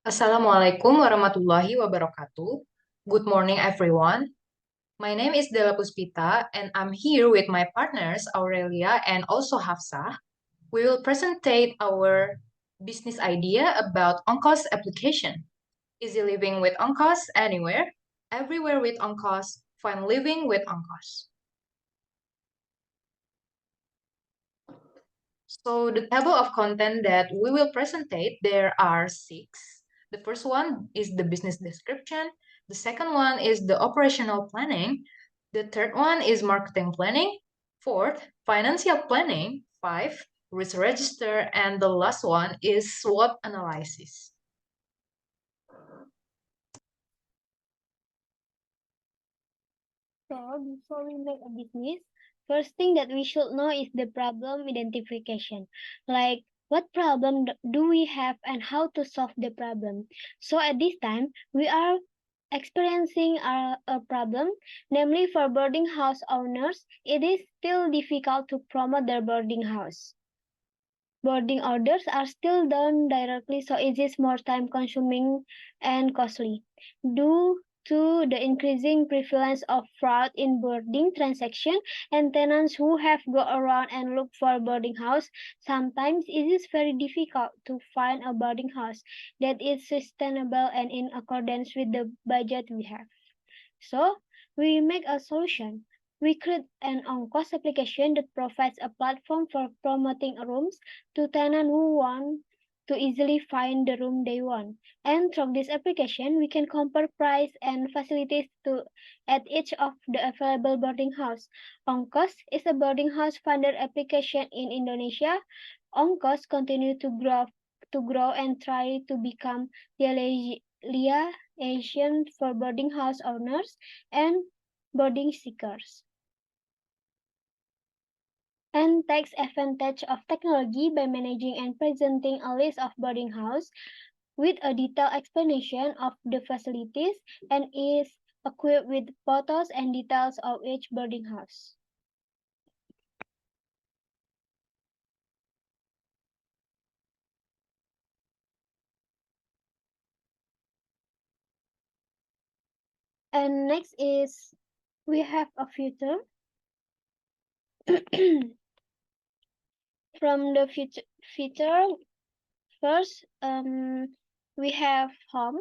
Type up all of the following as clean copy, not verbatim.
Assalamualaikum warahmatullahi wabarakatuh. Good morning, everyone. My name is Dela Puspita, and I'm here with my partners, Aurelia and also Hafsah. We will presentate our business idea about ONCOS application. Easy living with ONCOS anywhere, everywhere with ONCOS, fun living with ONCOS. So the table of content that we will presentate, there are six. The first one is the business description. The second one is the operational planning. The third one is marketing planning. Fourth, financial planning. Five, risk register. And the last one is SWOT analysis. So, before we make a business, first thing that we should know is the problem identification. Like, what problem do we have and how to solve the problem? So, at this time, we are experiencing a problem, namely for boarding house owners, it is still difficult to promote their boarding house. Boarding orders are still done directly, so it is more time consuming and costly. Due to the increasing prevalence of fraud in boarding transaction and tenants who have go around and look for boarding house, sometimes it is very difficult to find a boarding house that is sustainable and in accordance with the budget we have. So we make a solution. We create an on-cost application that provides a platform for promoting rooms to tenants who want to easily find the room they want. And through this application, we can compare price and facilities at each of the available boarding house. On-cost is a boarding house funded application in Indonesia. On-cost continue to grow and try to become the Asian for boarding house owners and boarding seekers, and takes advantage of technology by managing and presenting a list of boarding house with a detailed explanation of the facilities and is equipped with photos and details of each boarding house. And next is we have a filter. From the feature, first, we have home.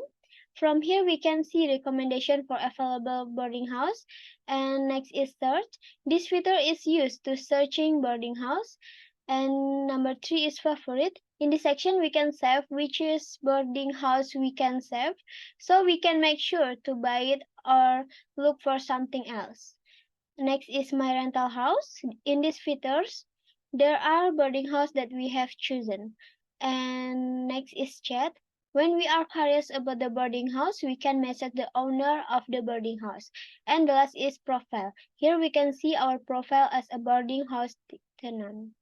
From here, we can see recommendation for available boarding house. And next is search. This feature is used to searching boarding house. And number 3 is favorite. In this section, we can save which is boarding house we can save. So we can make sure to buy it or look for something else. Next is my rental house. In these features, there are boarding house that we have chosen. And next is chat. When we are curious about the boarding house, we can message the owner of the boarding house. And the last is profile. Here we can see our profile as a boarding house tenant.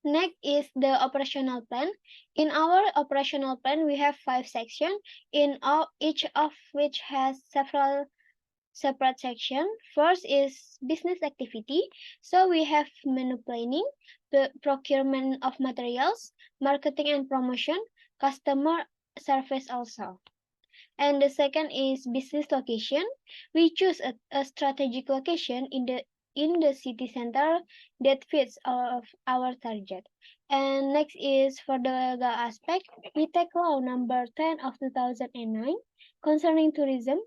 Next is the operational plan. In our operational plan, we have 5 sections, each of which has several separate section. First is business activity. So we have menu planning, the procurement of materials, marketing and promotion, customer service also. And the second is business location. We choose a strategic location in the city center that fits our target. And next is for the legal aspect, we take law number 10 of 2009 concerning tourism,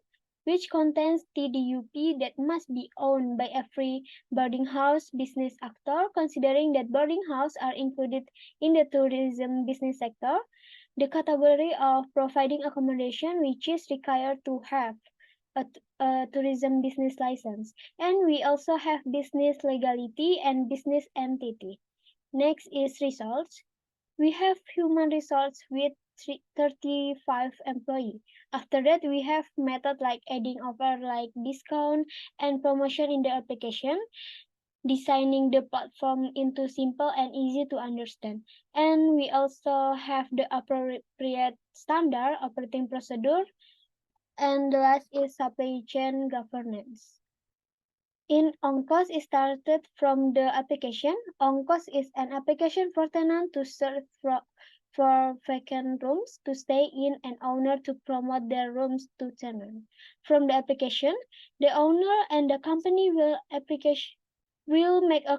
which contains TDUP that must be owned by every boarding house business actor, considering that boarding houses are included in the tourism business sector. The category of providing accommodation which is required to have a tourism business license. And we also have business legality and business entity. Next is results. We have human resource with 35 employees. After that, we have method like adding offer like discount and promotion in the application, designing the platform into simple and easy to understand. And we also have the appropriate standard operating procedure. And the last is supply chain governance. In OnCost is started from the application. OnCost is an application for tenant to search for vacant rooms to stay in and owner to promote their rooms to tenant. From the application, the owner and the company will make a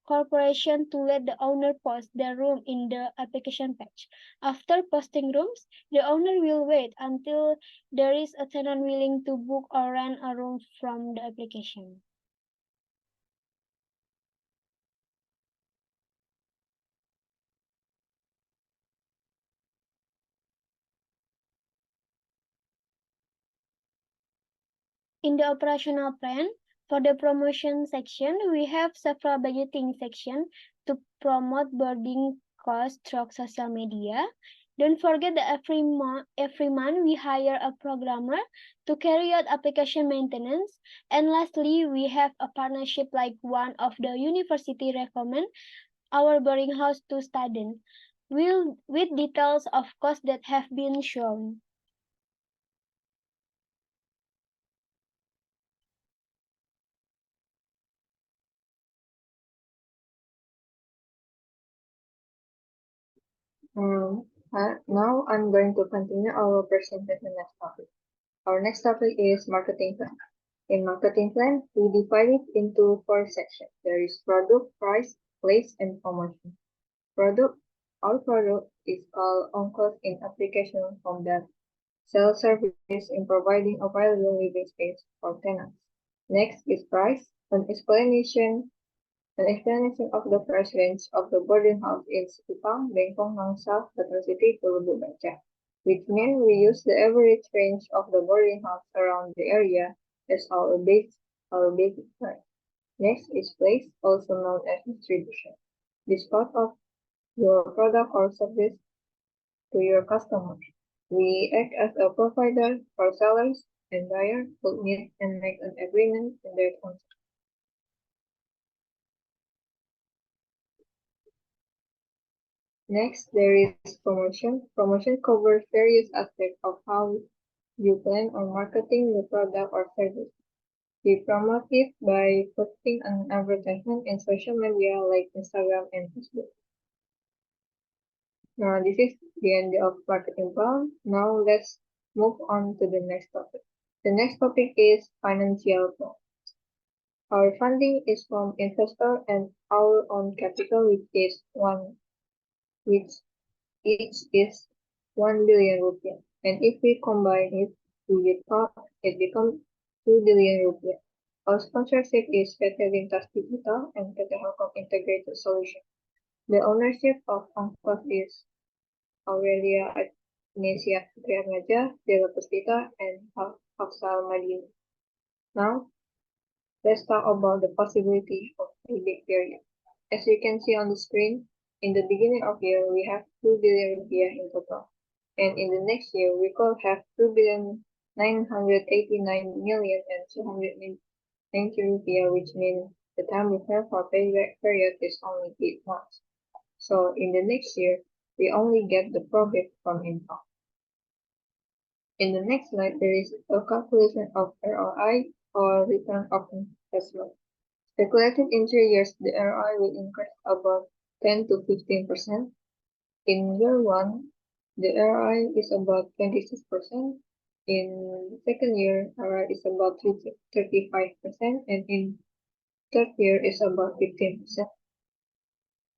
corporation to let the owner post their room in the application page. After posting rooms, the owner will wait until there is a tenant willing to book or rent a room from the application. In the operational plan, for the promotion section, we have several budgeting sections to promote boarding costs through social media. Don't forget that every month we hire a programmer to carry out application maintenance. And lastly, we have a partnership like one of the university recommend our boarding house to students with details of costs that have been shown. Now I'm going to continue our presentation next topic. Our next topic is marketing plan. In marketing plan, we divide it into 4 sections. There is product, price, place, and promotion. Product. Our product is called on-cost in application form that sells service in providing a valuable living space for tenants. Next is price, an explanation of the price range of the boarding house in Sipang, Bengkong, Nangsal, Metro City, Dela Puspita, which means we use the average range of the boarding house around the area as our basic price. Next is place, also known as distribution. This part of your product or service to your customers. We act as a provider for sellers and buyers who meet and make an agreement in their contract. Next, there is promotion. Promotion covers various aspects of how you plan on marketing the product or service. We promote it by posting an advertisement in social media like Instagram and Facebook. Now, this is the end of marketing plan. Now, let's move on to the next topic. The next topic is financial plan. Our funding is from investor and our own capital, which each is 1 billion rupiah. And if we combine it, it becomes 2 billion rupiah. Our sponsorship is PT Lintas Digital and PT Helcom Integrated Solution. The ownership of Angkos is Aurelia, Nesia, Putri Admaja, Dela Puspita, and Hafsah Al Madini. Now, let's talk about the possibility of payback period. As you can see on the screen, in the beginning of year, we have 2 billion rupiah in total. And in the next year, we could have 2,989,290 rupiah, which means the time we have for payback period is only 8 months. So in the next year, we only get the profit from income. In the next slide, there is a calculation of ROI or return of investment. Calculated in 3 years, the ROI will increase about 10 to 15%. In year 1, the ROI is about 26%. In the second year, ROI is about 35%, and in third year is about 15%.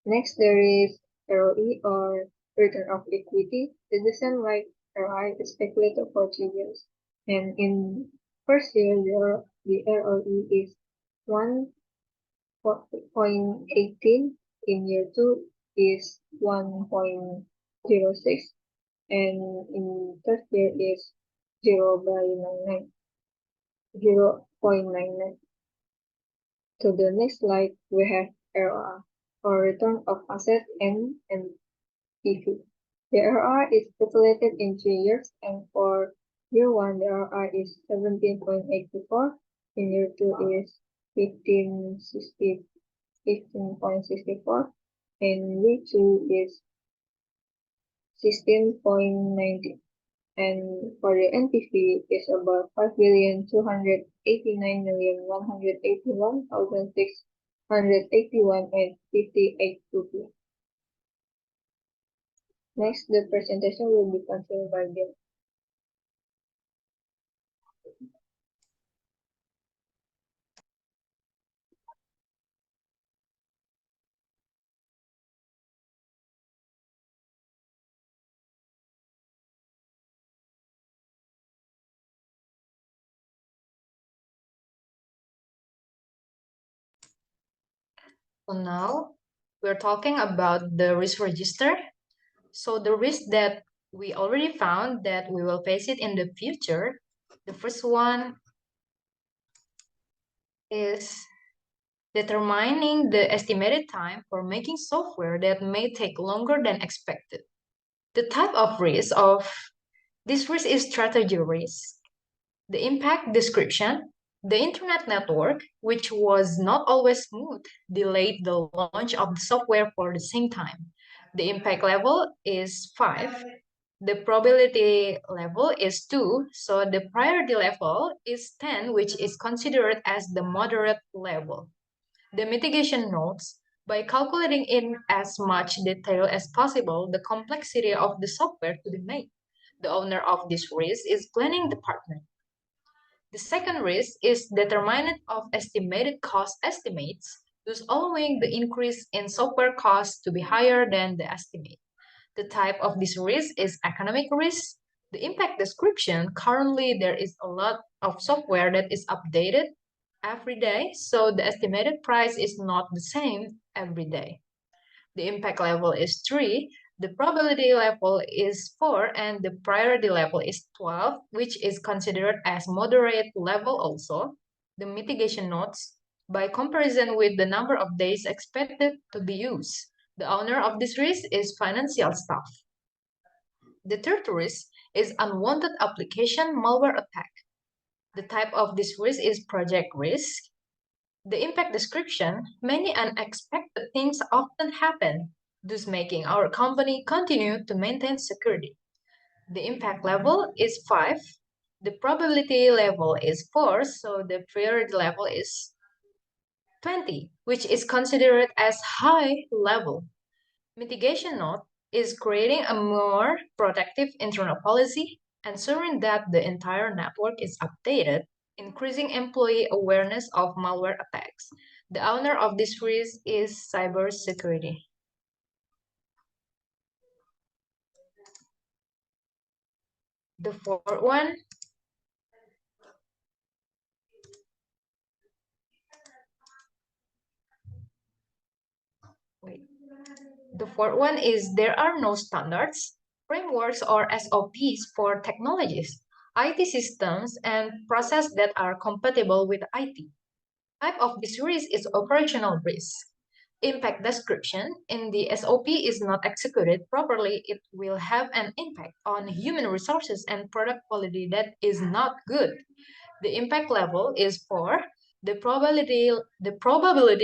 Next, there is ROE or return of equity. The same like ROI is calculated for 3 years. And in first year, the ROE is 1.18. In year 2 is 1.06, and in third year is 0.99. To the next slide, we have ROR, or return of asset and NPV. The ROR is calculated in 3 years, and for year 1, the ROR is 17.84, in year 2 is 15.64, and year 2 is 16.90, And for the NPV is about 5,289,181,681 and 58 rupees. Next, the presentation will be continued by Dela. So now we're talking about the risk register. So the risk that we already found that we will face it in the future. The first one is determining the estimated time for making software that may take longer than expected. The type of risk of this risk is strategy risk. The impact description. The internet network, which was not always smooth, delayed the launch of the software for the same time. The impact level is 5. The probability level is 2, so the priority level is 10, which is considered as the moderate level. The mitigation notes, by calculating in as much detail as possible the complexity of the software to be made. The owner of this risk is planning department. The second risk is determinant of estimated cost estimates, thus allowing the increase in software costs to be higher than the estimate. The type of this risk is economic risk. The impact description, currently there is a lot of software that is updated every day, so the estimated price is not the same every day. The impact level is 3, the probability level is 4, and the priority level is 12, which is considered as moderate level also. The mitigation notes, by comparison with the number of days expected to be used. The owner of this risk is financial staff. The third risk is unwanted application malware attack. The type of this risk is project risk. The impact description, many unexpected things often happen, thus making our company continue to maintain security. The impact level is 5. The probability level is 4, so the priority level is 20, which is considered as high level. Mitigation note is creating a more protective internal policy, ensuring that the entire network is updated, increasing employee awareness of malware attacks. The owner of this risk is cybersecurity. The fourth one wait. The fourth one is there are no standards, frameworks, or SOPs for technologies, IT systems, and processes that are compatible with IT. Type of this risk is operational risk. Impact description in the SOP is not executed properly, it will have an impact on human resources and product quality that is not good. The impact level is 4, the probability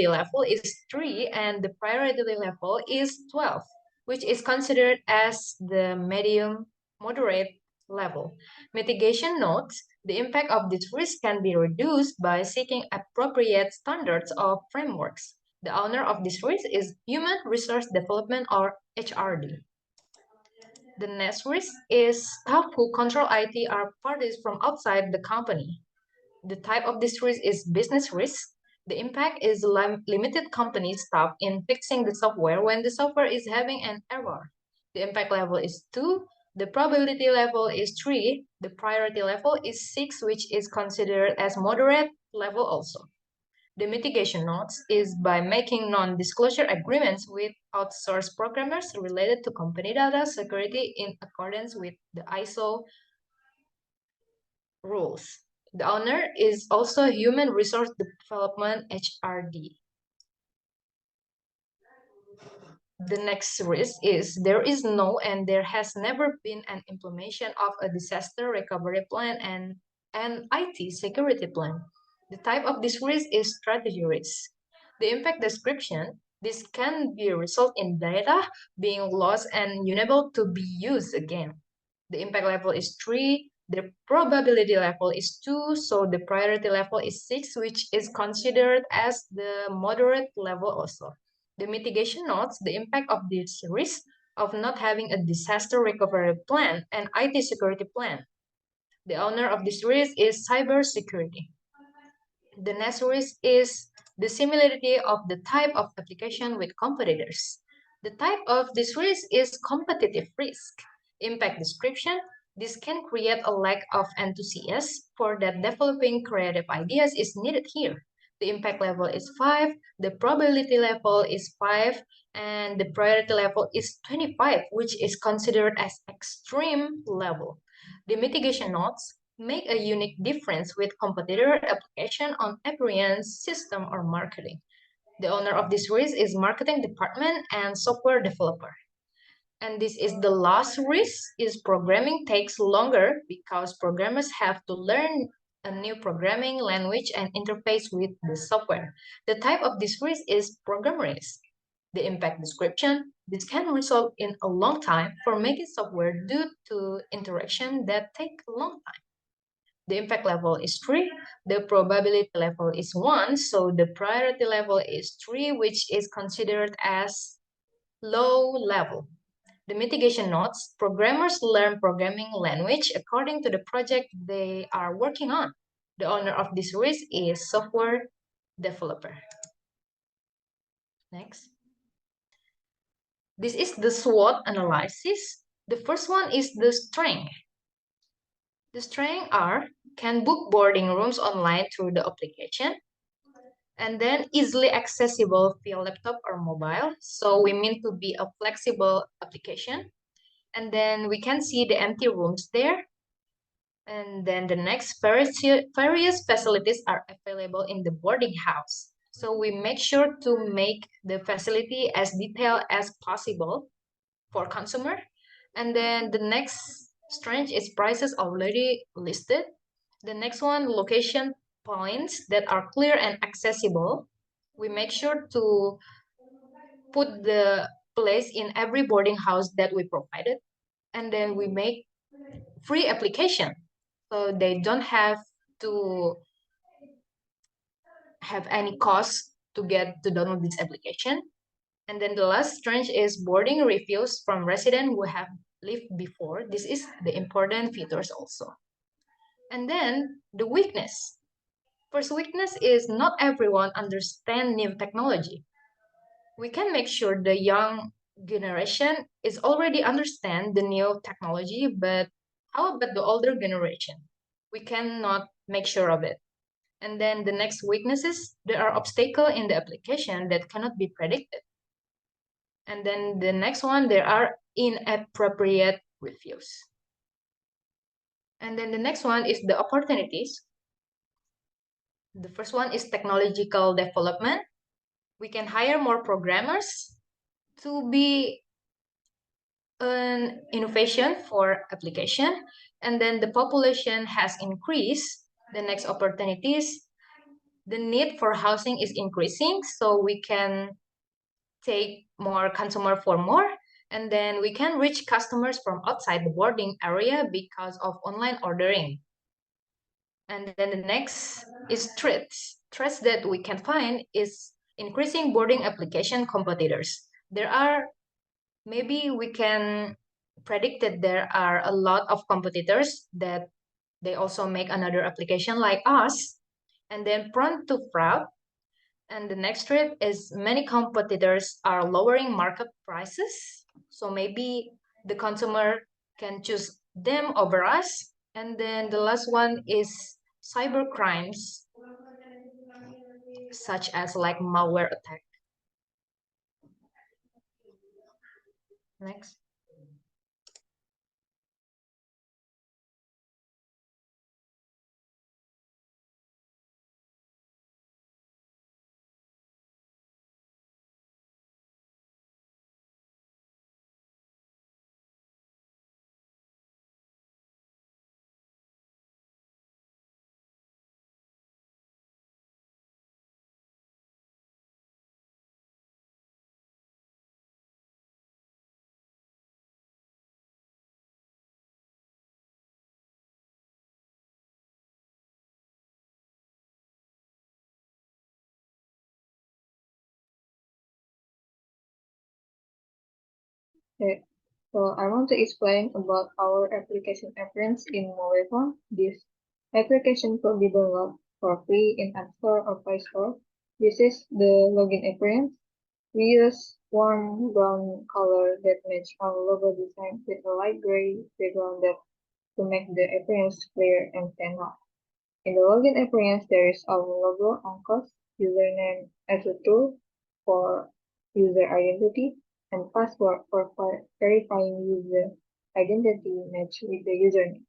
level is 3, and the priority level is 12, which is considered as the medium moderate level. Mitigation notes, the impact of this risk can be reduced by seeking appropriate standards or frameworks. The owner of this risk is Human Resource Development or HRD. The next risk is staff who control IT are parties from outside the company. The type of this risk is business risk. The impact is limited company staff in fixing the software when the software is having an error. The impact level is 2. The probability level is 3. The priority level is 6, which is considered as moderate level also. The mitigation notes is by making non-disclosure agreements with outsourced programmers related to company data security in accordance with the ISO rules. The owner is also Human Resource Development HRD. The next risk is there is no and there has never been an implementation of a disaster recovery plan and an IT security plan. The type of this risk is strategy risk. The impact description, this can be result in data being lost and unable to be used again. The impact level is 3. The probability level is 2. So the priority level is 6, which is considered as the moderate level also. The mitigation notes the impact of this risk of not having a disaster recovery plan and IT security plan. The owner of this risk is cybersecurity. The next risk is the similarity of the type of application with competitors. The type of this risk is competitive risk. Impact description. This can create a lack of enthusiasm for that developing creative ideas is needed here. The impact level is 5, the probability level is 5, and the priority level is 25, which is considered as extreme level. The mitigation notes make a unique difference with competitor application on appearance, system, or marketing. The owner of this risk is marketing department and software developer. And this is the last risk is programming takes longer because programmers have to learn a new programming language and interface with the software. The type of this risk is program risk. The impact description, this can result in a long time for making software due to interaction that take a long time. The impact level is 3, the probability level is 1, so the priority level is 3, which is considered as low level. The mitigation notes, programmers learn programming language according to the project they are working on. The owner of this risk is software developer. Next. This is the SWOT analysis. The first one is the strength. The strengths are can book boarding rooms online through the application, and then easily accessible via laptop or mobile. So we mean to be a flexible application. And then we can see the empty rooms there. And then the next various facilities are available in the boarding house. So we make sure to make the facility as detailed as possible for consumer. And then the next strength is prices already listed. The next one, location points that are clear and accessible. We make sure to put the place in every boarding house that we provided. And then we make free application. So they don't have to have any cost to get to download this application. And then the last strength is boarding reviews from residents who have lived before. This is the important features also. And then the weakness. First weakness is not everyone understand new technology. We can make sure the young generation is already understand the new technology, but how about the older generation? We cannot make sure of it. And then the next weaknesses, there are obstacles in the application that cannot be predicted. And then the next one, there are inappropriate reviews. And then the next one is the opportunities. The first one is technological development. We can hire more programmers to be an innovation for application. And then the population has increased. The next opportunities, the need for housing is increasing, so we can take more consumer for more. And then we can reach customers from outside the boarding area because of online ordering. And then the next is threats. Threats that we can find is increasing boarding application competitors. There are, maybe we can predict that there are a lot of competitors that they also make another application like us, and then prone to fraud. And the next threat is many competitors are lowering market prices. So maybe the consumer can choose them over us. And then the last one is cyber crimes, such as like malware attack. Next. Okay. So I want to explain about our application appearance in mobile phone. This application could be downloaded for free in App Store or Play Store. This is the login appearance. We use warm brown color that match our logo design with a light gray background that to make the appearance clear and stand out. In the login appearance, there is our logo, Uncle's username as a tool for user identity, and password for verifying user identity match with the username.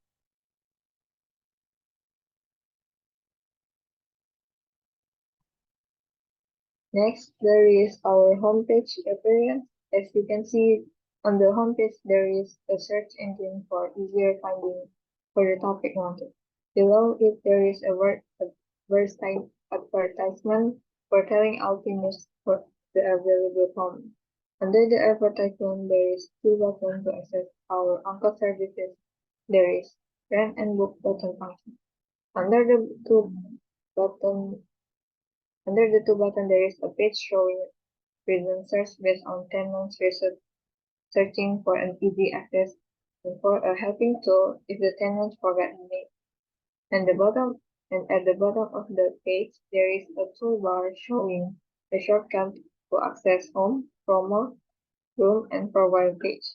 Next, there is our homepage appearance. As you can see on the homepage, there is a search engine for easier finding for the topic wanted. Below it, there is a advertisement for telling all news for the available content. Under the advertisement, there is two buttons to access our Uncle services. There is rent and book button function. Under the two button Under the two button, there is a page showing recent search based on 10 months research, searching for an easy access and for a helping tool if the tenant forgot the name. And at the bottom of the page, there is a toolbar showing a shortcut to access home, promo, room, and profile page.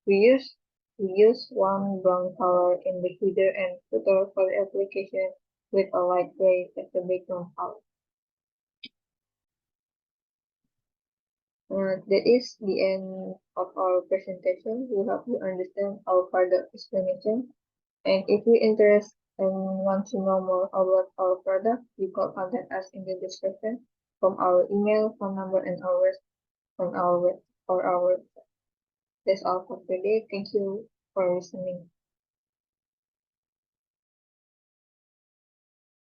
We use we use one brown color in the header and footer for the application with a light gray as the background color. That is the end of our presentation. We hope you understand our further explanation. And if you're interested and want to know more about our product, you can contact us in the description from our email, phone number, and on our website. That's all for today. Thank you for listening.